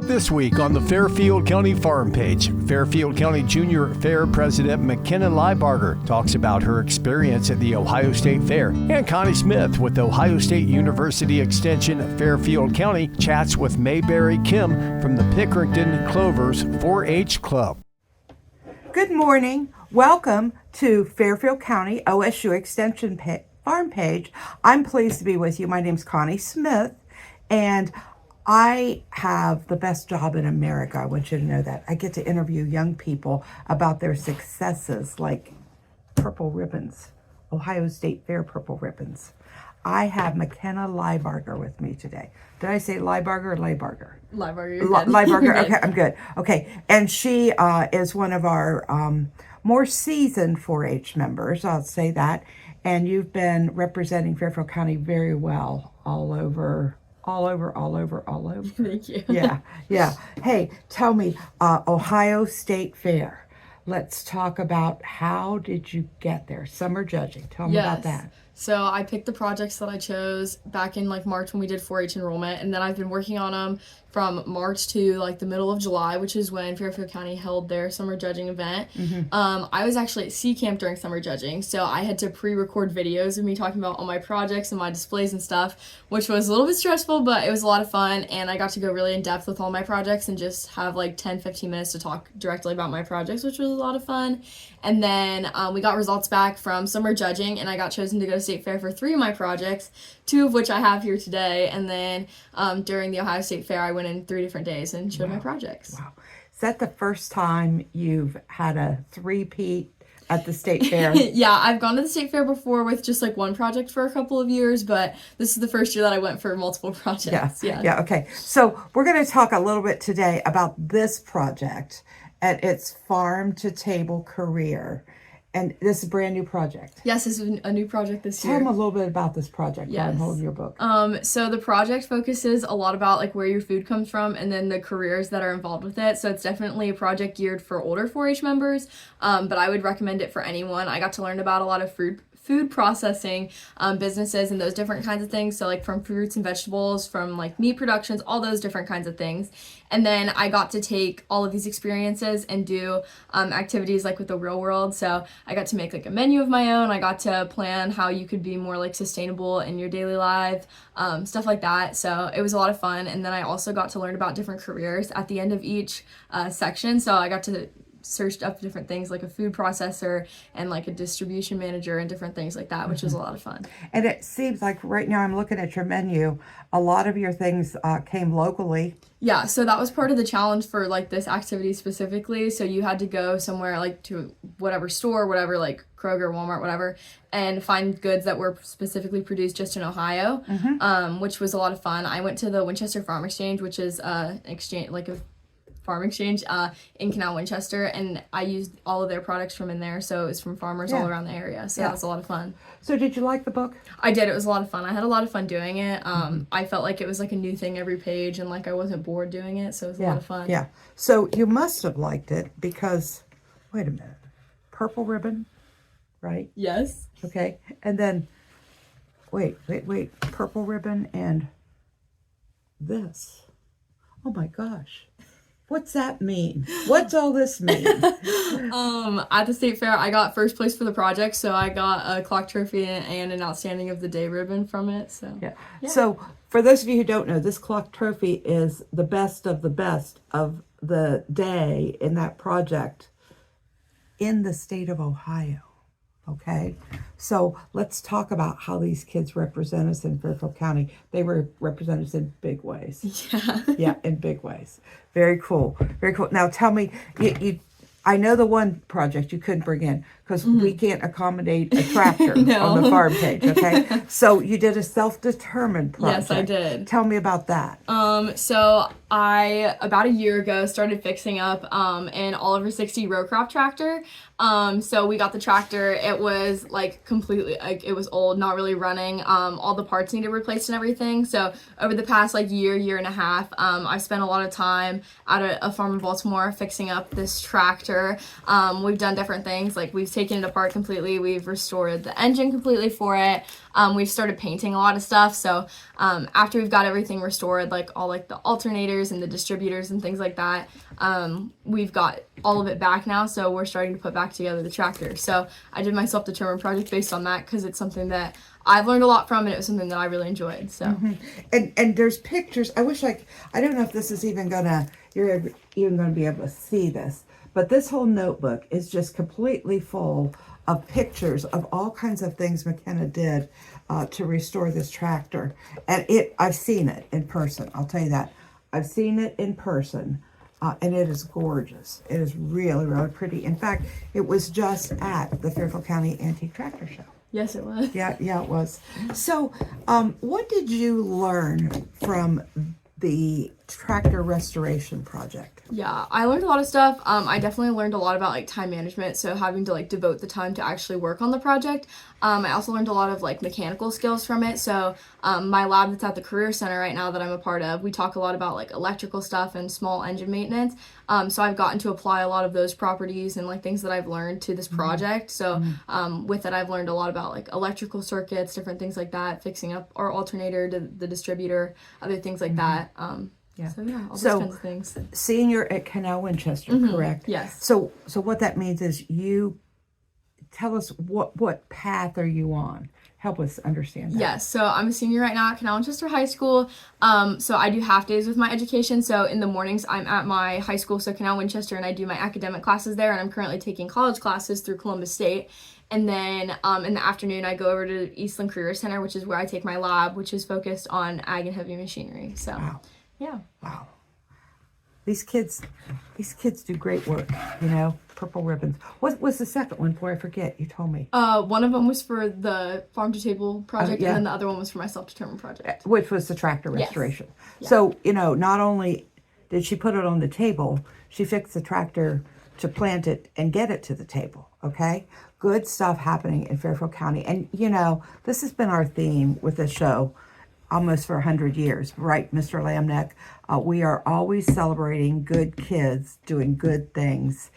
This week on the Fairfield County Farm Page, Fairfield County Junior Fair President Makenna Lybarger talks about her experience at the Ohio State Fair, and Connie Smith with Ohio State University Extension Fairfield County chats with Mayberry Kim from the Pickerington Clovers 4-H Club. Good morning. Welcome to Fairfield County OSU Extension Farm Page. I'm pleased to be with you. My name's Connie Smith, and I have the best job in America. I want you to know that. I get to interview young people about their successes, like purple ribbons, Ohio State Fair purple ribbons. I have Makenna Lybarger with me today. Did I say Lybarger or Lybarger? Lybarger. Lybarger. Okay, I'm good. Okay, and she is one of our more seasoned 4-H members. I'll say that. And you've been representing Fairfield County very well all over. Thank you. Yeah. Hey, tell me, Ohio State Fair. Let's talk about how did you get there? Summer judging. Tell me about that. So I picked the projects that I chose back in March when we did 4-H enrollment, and then I've been working on them from March to the middle of July, which is when Fairfield County held their summer judging event. Mm-hmm. I was actually at C Camp during summer judging, so I had to pre-record videos of me talking about all my projects and my displays and stuff, which was a little bit stressful, but it was a lot of fun, and I got to go really in depth with all my projects and just have 10-15 minutes to talk directly about my projects, which was a lot of fun. And then we got results back from summer judging, and I got chosen to go to State Fair for 3 of my projects, 2 of which I have here today. And then during the Ohio State Fair, I went in 3 different days and showed my projects. Wow. Is that the first time you've had a three-peat at the State Fair? Yeah, I've gone to the State Fair before with just one project for a couple of years, but this is the first year that I went for multiple projects. Yeah, okay. So we're going to talk a little bit today about this project and its farm-to-table career. And this is a brand new project. Yes, this is a new project this year. Tell them a little bit about this project. Yes. I'm holding your book. So the project focuses a lot about where your food comes from and then the careers that are involved with it. So it's definitely a project geared for older 4-H members, but I would recommend it for anyone. I got to learn about a lot of food processing businesses and those different kinds of things. So from fruits and vegetables, from meat productions, all those different kinds of things. And then I got to take all of these experiences and do activities with the real world. So I got to make a menu of my own. I got to plan how you could be more sustainable in your daily life, stuff like that. So it was a lot of fun. And then I also got to learn about different careers at the end of each section. So I got to searched up different things like a food processor and a distribution manager and different things like that, which was a lot of fun. And it seems right now I'm looking at your menu, a lot of your things came locally. Yeah, so that was part of the challenge for this activity specifically. So you had to go somewhere to whatever store, whatever Kroger, Walmart, whatever, and find goods that were specifically produced just in Ohio, which was a lot of fun. I went to the Winchester Farm Exchange, which is an exchange a farm exchange in Canal Winchester, and I used all of their products from in there, so it was from farmers all around the area, so that was a lot of fun. So did you like the book? I did. It was a lot of fun. I had a lot of fun doing it. I felt like it was a new thing every page, and I wasn't bored doing it, so it was a lot of fun. Yeah, so you must have liked it because, wait a minute, purple ribbon, right? Yes. Okay, and then, wait, purple ribbon and this. Oh my gosh. What's that mean? What's all this mean? At the State Fair, I got first place for the project, so I got a clock trophy and an Outstanding of the Day ribbon from it. So yeah. So for those of you who don't know, this clock trophy is the best of the day in that project in the state of Ohio. Okay, so let's talk about how these kids represent us in Fairfield County. They represent us in big ways. Yeah, in big ways. Very cool. Very cool. Now tell me, I know the one project you couldn't bring in because we can't accommodate a tractor on the farm page, okay? So you did a self-determined project. Yes, I did. Tell me about that. So I, about a year ago, started fixing up an Oliver 60 row crop tractor. So we got the tractor. It was completely, it was old, not really running. All the parts needed replaced and everything. So over the past year and a half, I've spent a lot of time at a farm in Baltimore fixing up this tractor. We've done different things. We've taken taken it apart completely. We've restored the engine completely for it. We've started painting a lot of stuff. So after we've got everything restored, like all like the alternators and the distributors and things like that, we've got all of it back now. So we're starting to put back together the tractor. So I did my self-determined project based on that because it's something that I've learned a lot from, and it was something that I really enjoyed. So, and there's pictures. I wish I don't know if this is even you're even gonna be able to see this, but this whole notebook is just completely full of pictures of all kinds of things Makenna did to restore this tractor. And I've seen it in person. I'll tell you that. I've seen it in person, and it is gorgeous. It is really, really pretty. In fact, it was just at the Fairfield County Antique Tractor Show. yes, it was. Yeah, it was. So, what did you learn from the tractor restoration project? Yeah, I learned a lot of stuff. I definitely learned a lot about like time management, so having to like devote the time to actually work on the project. I also learned a lot of like mechanical skills from it. So my lab that's at the Career Center right now that I'm a part of, we talk a lot about like electrical stuff and small engine maintenance. So I've gotten to apply a lot of those properties and like things that I've learned to this project. So with it, I've learned a lot about like electrical circuits, different things like that, fixing up our alternator to the distributor, other things like that. Yeah. So yeah, all those kinds of things. Senior at Canal Winchester, correct? Yes. So what that means is you tell us what path are you on? Help us understand that. Yes, so I'm a senior right now at Canal Winchester High School. So I do half days with my education. So in the mornings, I'm at my high school, so Canal Winchester, and I do my academic classes there. And I'm currently taking college classes through Columbus State. And then in the afternoon, I go over to Eastland Career Center, which is where I take my lab, which is focused on ag and heavy machinery. So, yeah. Wow. These kids do great work, purple ribbons. What was the second one for? I forget. You told me. One of them was for the Farm to Table project, yeah. and then the other one was for my self-determined project. Which was the tractor restoration. Yeah. So, not only did she put it on the table, she fixed the tractor to plant it and get it to the table, okay? Good stuff happening in Fairfield County. And, this has been our theme with the show almost for 100 years, right, Mr. Lamneck? We are always celebrating good kids doing good things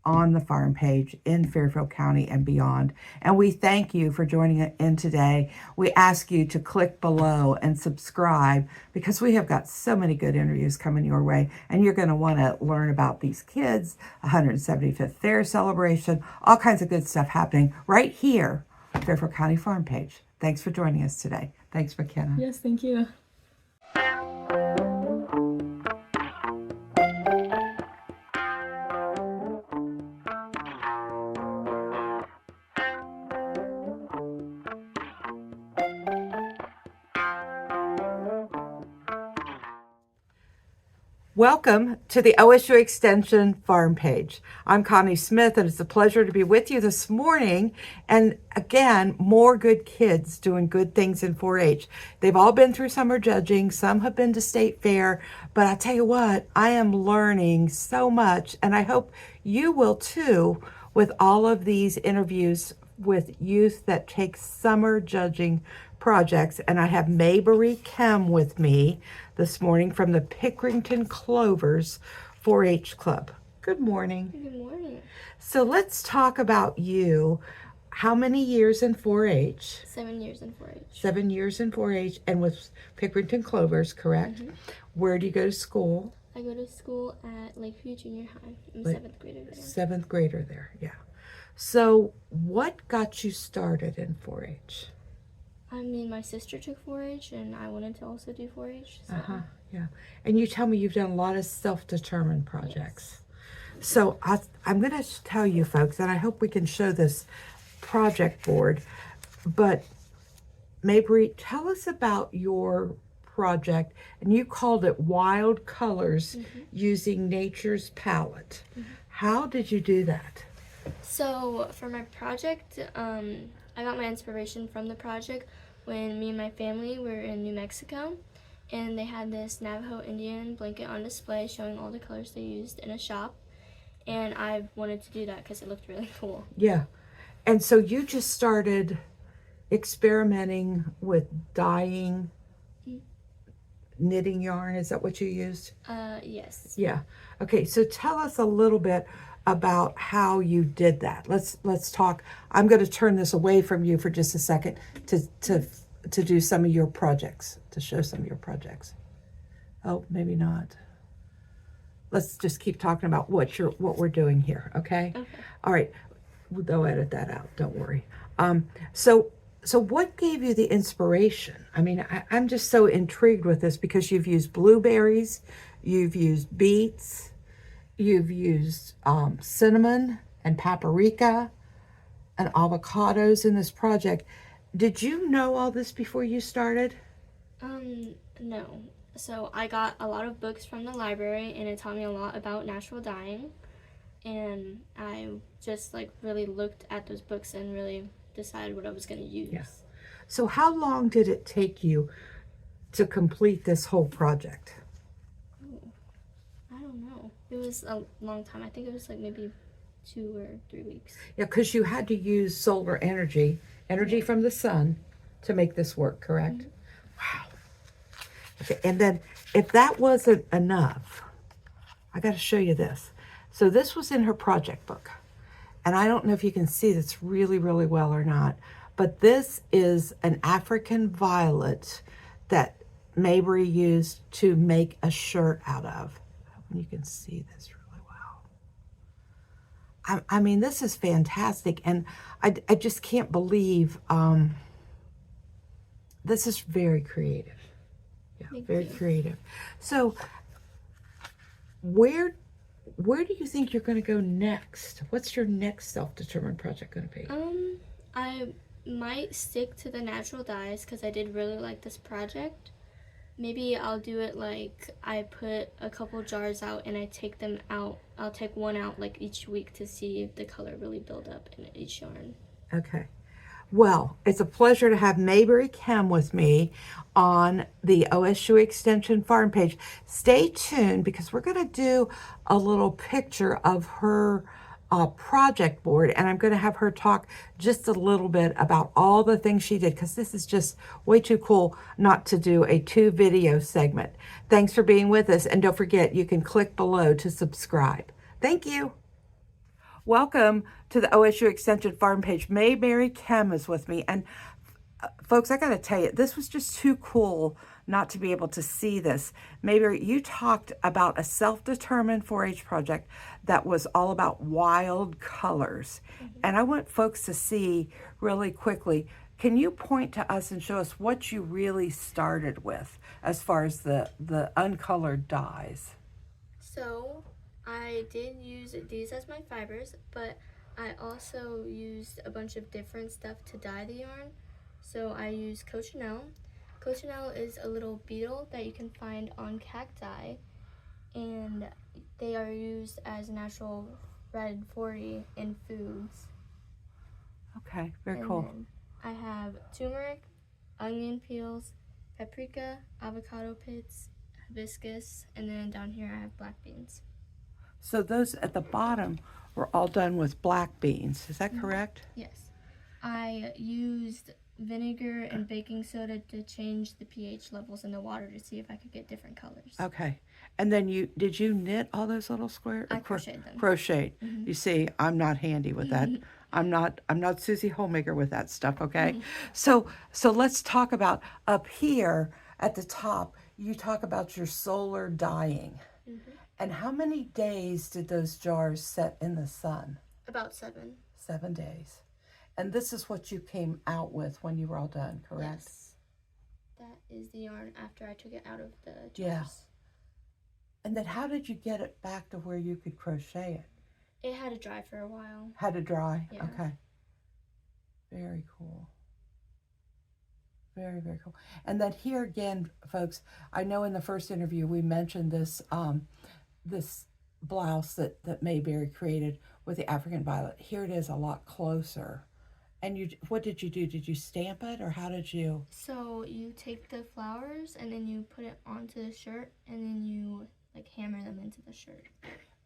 on the farm page in Fairfield County and beyond. And we thank you for joining in today. We ask you to click below and subscribe because we have got so many good interviews coming your way. And you're going to want to learn about these kids, 175th Fair celebration, all kinds of good stuff happening right here, Fairfield County Farm Page. Thanks for joining us today. Thanks, Makenna. Yes, thank you. Welcome to the OSU Extension Farm Page. I'm Connie Smith, and it's a pleasure to be with you this morning. And again, more good kids doing good things in 4-H. They've all been through summer judging. Some have been to state fair. But I tell you what, I am learning so much, and I hope you will too, with all of these interviews with youth that take summer judging projects. And I have Mayberry Chem with me this morning from the Pickerington Clovers 4-H Club. Good morning. Good morning. So let's talk about you. How many years in 4-H? 7 years in 4-H. 7 years in 4-H and with Pickerington Clovers, correct? Mm-hmm. Where do you go to school? I go to school at Lakeview Junior High. I'm a 7th grader there. 7th grader there, yeah. So what got you started in 4-H? I mean, my sister took 4-H, and I wanted to also do 4-H. So. Yeah. And you tell me you've done a lot of self-determined projects. Yes. So I'm going to tell you folks, and I hope we can show this project board, but Maubry, tell us about your project, and you called it Wild Colors using Nature's Palette. How did you do that? So for my project, I got my inspiration from the project when me and my family were in New Mexico, and they had this Navajo Indian blanket on display showing all the colors they used in a shop, and I wanted to do that because it looked really cool. Yeah. And so you just started experimenting with dyeing, knitting yarn. Is that what you used? Yes. Yeah. Okay, so tell us a little bit about how you did that. Let's talk. I'm going to turn this away from you for just a second to do some of your projects, to show some of your projects. Oh, maybe not. Let's just keep talking about what we're doing here, okay? Okay. All right. They'll edit that out. Don't worry. So what gave you the inspiration? I mean, I'm just so intrigued with this because you've used blueberries, you've used beets, you've used cinnamon and paprika and avocados in this project. Did you know all this before you started? No. So I got a lot of books from the library, and it taught me a lot about natural dyeing. And I just like really looked at those books and really decided what I was going to use. Yeah. So how long did it take you to complete this whole project? I don't know. It was a long time. I think it was like maybe 2 or 3 weeks. Yeah, because you had to use solar energy from the sun to make this work, correct? Mm-hmm. Wow. Okay, and then if that wasn't enough, I got to show you this. So this was in her project book. And I don't know if you can see this really, really well or not, but this is an African violet that Mayberry used to make a shirt out of. You can see this really well. I mean, this is fantastic. And I just can't believe this is very creative. Yeah, very creative. So where do you think you're going to go next? What's your next self-determined project going to be? I might stick to the natural dyes because I did really like this project. Maybe I'll do it like I put a couple jars out and I take them out. I'll take one out like each week to see if the color really build up in each yarn. Okay. Well, it's a pleasure to have Mayberry Chem with me on the OSU Extension Farm Page. Stay tuned because we're going to do a little picture of her project board, and I'm going to have her talk just a little bit about all the things she did because this is just way too cool not to do a 2-video segment. Thanks for being with us, and don't forget you can click below to subscribe. Thank you. Welcome to the OSU Extension Farm Page. Mayberry Chem is with me. And folks, I got to tell you, this was just too cool not to be able to see this. Mayberry, you talked about a self-determined 4-H project that was all about wild colors. Mm-hmm. And I want folks to see really quickly, can you point to us and show us what you really started with as far as the uncolored dyes? So I did use these as my fibers, but I also used a bunch of different stuff to dye the yarn. So I used cochineal. Cochineal is a little beetle that you can find on cacti, and they are used as natural red 40 in foods. Okay, very and cool. Then I have turmeric, onion peels, paprika, avocado pits, hibiscus, and then down here I have black beans. So those at the bottom were all done with black beans. Is that correct? Yes. I used vinegar and baking soda to change the pH levels in the water to see if I could get different colors. Okay. And then did you knit all those little squares? I crocheted them. Crocheted. Mm-hmm. You see, I'm not handy with that. I'm not Susie Homemaker with that stuff, okay? Mm-hmm. So let's talk about up here at the top, you talk about your solar dyeing. Mm-hmm. And how many days did those jars set in the sun? About 7. 7 days. And this is what you came out with when you were all done, correct? Yes. That is the yarn after I took it out of the jars. Yeah. And then how did you get it back to where you could crochet it? It had to dry for a while. Had to dry? Yeah. Okay. Very cool. Very, very cool. And then here again, folks, I know in the first interview we mentioned this this blouse that Mayberry created with the African violet. Here it is a lot closer. And what did you do? Did you stamp it or how did you? So you take the flowers and then you put it onto the shirt and then you like hammer them into the shirt.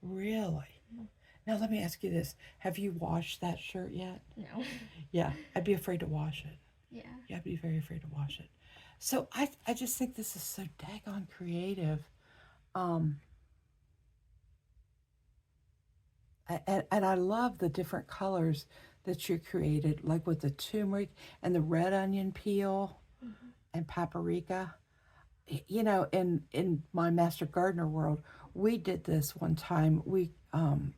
Really? Mm-hmm. Now let me ask you this. Have you washed that shirt yet? No. Yeah, I'd be afraid to wash it. Yeah. Yeah, I'd be very afraid to wash it. So I just think this is so daggone creative. And I love the different colors that you created, like with the turmeric and the red onion peel and paprika. You know, in my Master Gardener world, we did this one time. We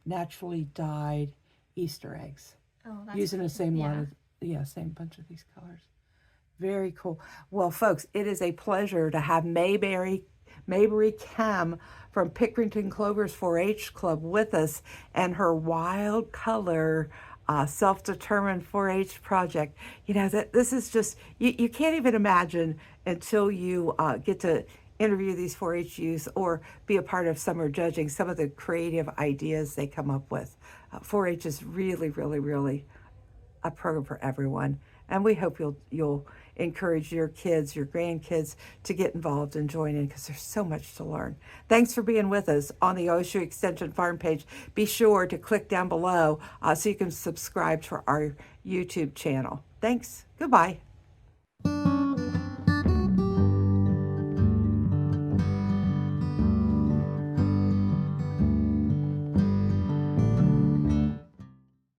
naturally dyed Easter eggs using the same lot of, same bunch of these colors. Very cool. Well, folks, it is a pleasure to have Mayberry Chem from Pickerington Clovers 4-H Club with us, and her wild color self-determined 4-H project. You know, that this is just, you can't even imagine until you get to interview these 4-H youth or be a part of summer judging some of the creative ideas they come up with. 4-H is really, really, really a program for everyone. And we hope you'll encourage your kids, your grandkids to get involved and join in, because there's so much to learn. Thanks for being with us on the OSU Extension Farm Page. Be sure to click down below so you can subscribe to our YouTube channel. Thanks. Goodbye.